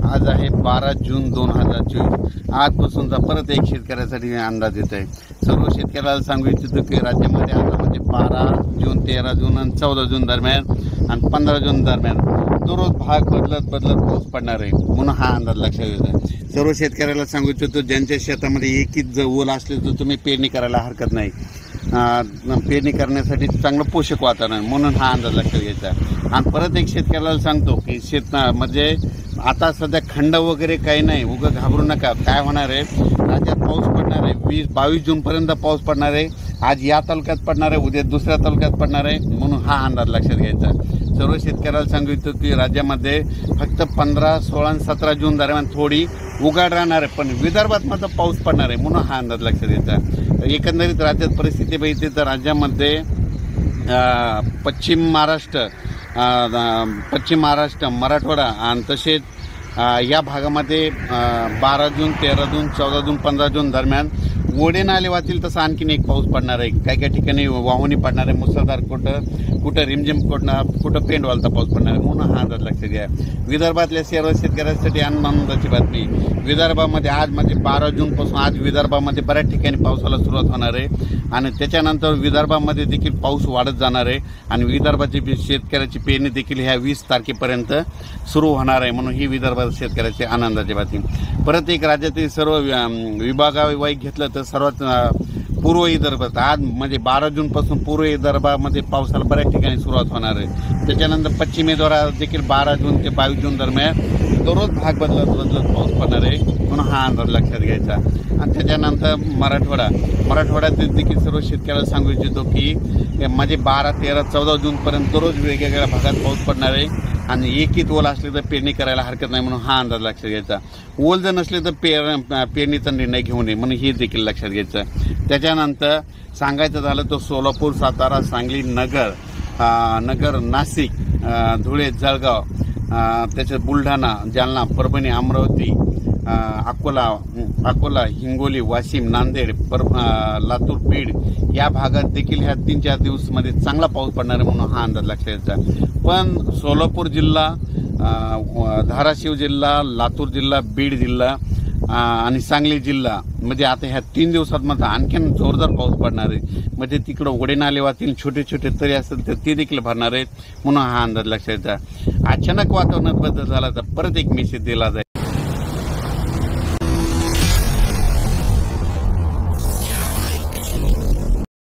आज आहे 12 जून 2024। आजपासूनचा परत एक शेतकऱ्यासाठी अंदाज येत आहे। सर्व शेतकऱ्याला सांगू इच्छितो की राज्यामध्ये आता म्हणजे 12 जून 13 जून आणि 14 जून दरम्यान आणि 15 जून दरम्यान दररोज भाग बदलत पाऊस पडणार आहे, म्हणून हा अंदाज लक्षात येतो। सर्व शेतकऱ्याला सांगू इच्छितो ज्यांच्या शेतामध्ये एकच ओल असले तर तुम्ही पेरणी करायला हरकत नाही। पेरणी करण्यासाठी चांगलं पोषक वातावरण, म्हणून हा अंदाज लक्षात घ्यायचा। आणि परत एक शेतकऱ्याला सांगतो की म्हणजे आता सध्या खंड वगैरे काही नाही, उगं घाबरू नका। काय होणार आहे, राज्यात पाऊस पडणार आहे 20-22 जूनपर्यंत पाऊस पडणार आहे। आज या तालुक्यात पडणार आहे, उद्या दुसऱ्या तालुक्यात पडणार आहे, म्हणून हा अंदाज लक्षात घ्यायचा। सर्व शेतकऱ्याला सांगितलं की राज्यामध्ये फक्त 15, 16 आणि 17 जून दरम्यान थोडी उघाड राहणार आहे, पण विदर्भात मात्र पाऊस पडणार आहे, म्हणून हा अंदाज लक्षात घ्यायचा। एकंदरीत राज्यात परिस्थिती बघितली तर राज्यामध्ये पश्चिम महाराष्ट्र, मराठवाडा आणि तसेच या भागामध्ये 12 जून 13 जून 14 जून 15 जून दरम्यान ओढे नाले वाहतील तसं आणखीन एक पाऊस पडणार आहे। काही ठिकाणी वाहुणी पडणार आहे, मुसळधार, कुठं रिमझिम, कुठं पेंड वालता पाऊस पडणार आहे, म्हणून हा अंदाज लक्षात घ्या। विदर्भातल्या सर्व शेतकऱ्यांसाठी आनंदाची बातमी, विदर्भामध्ये आज म्हणजे 12 जूनपासून आज विदर्भामध्ये बऱ्याच ठिकाणी पावसाला सुरुवात होणार आहे आणि त्याच्यानंतर विदर्भामध्ये देखील पाऊस वाढत जाणार आहे आणि विदर्भाची शेतकऱ्याची पेरणी देखील ह्या 20 तारखेपर्यंत सुरू होणार आहे, म्हणून ही विदर्भात शेतकऱ्याची आनंदाची बातमी। परत एक राज्यातील सर्व विभागावाईज घेतलं तर सर्वात पूर्व विदर्भात आज म्हणजे 12 जूनपासून पूर्व विदर्भामध्ये पावसाला बऱ्याच ठिकाणी सुरुवात होणार आहे। त्याच्यानंतर पश्चिम विदर्भात देखील 12 जून ते 22 जून दरम्यान दररोज भाग बदलत पाऊस पडणार आहे, म्हणून हा अंदाज लक्षात घ्यायचा। आणि त्याच्यानंतर मराठवाड्यात देखील सर्व शेतकऱ्याला सांगू इच्छितो की म्हणजे 12, 13, 14 जूनपर्यंत दररोज वेगवेगळ्या भागात पाऊस पडणार आहे आणि एकच ओल असले तर पेरणी करायला हरकत नाही, म्हणून हा अंदाज लक्षात घ्यायचा। ओल जर नसले तर पेरणीचा निर्णय घेऊ नये, म्हणून हे देखील लक्षात घ्यायचं। त्याच्यानंतर सांगायचं झालं तर सोलापूर, सातारा, सांगली, नगर, नाशिक, धुळे, जळगाव, त्याच्यात बुलढाणा, जालना, परभणी, अमरावती, अकोला, हिंगोली, वाशिम, नांदेड, लातूर, बीड या भागात देखील ह्या 3-4 दिवसामध्ये चांगला पाऊस पडणार आहे, म्हणून हा अंदाज लक्षात घ्यायचा। पण सोलापूर जिल्हा, धाराशिव जिल्हा, लातूर जिल्हा, बीड जिल्हा आणि सांगली जिल्हा म्हणजे आता ह्या 3 दिवसात मात्र आणखीन जोरदार पाऊस पडणार आहे, म्हणजे तिकडं ओढे नाले वाहतील, छोटे तरी असेल तर ते देखील भरणार आहेत, म्हणून हा अंदाज लक्षात घ्यायचा। अचानक वातावरणात बदल झाला तर परत एक मेसेज दिला जाईल।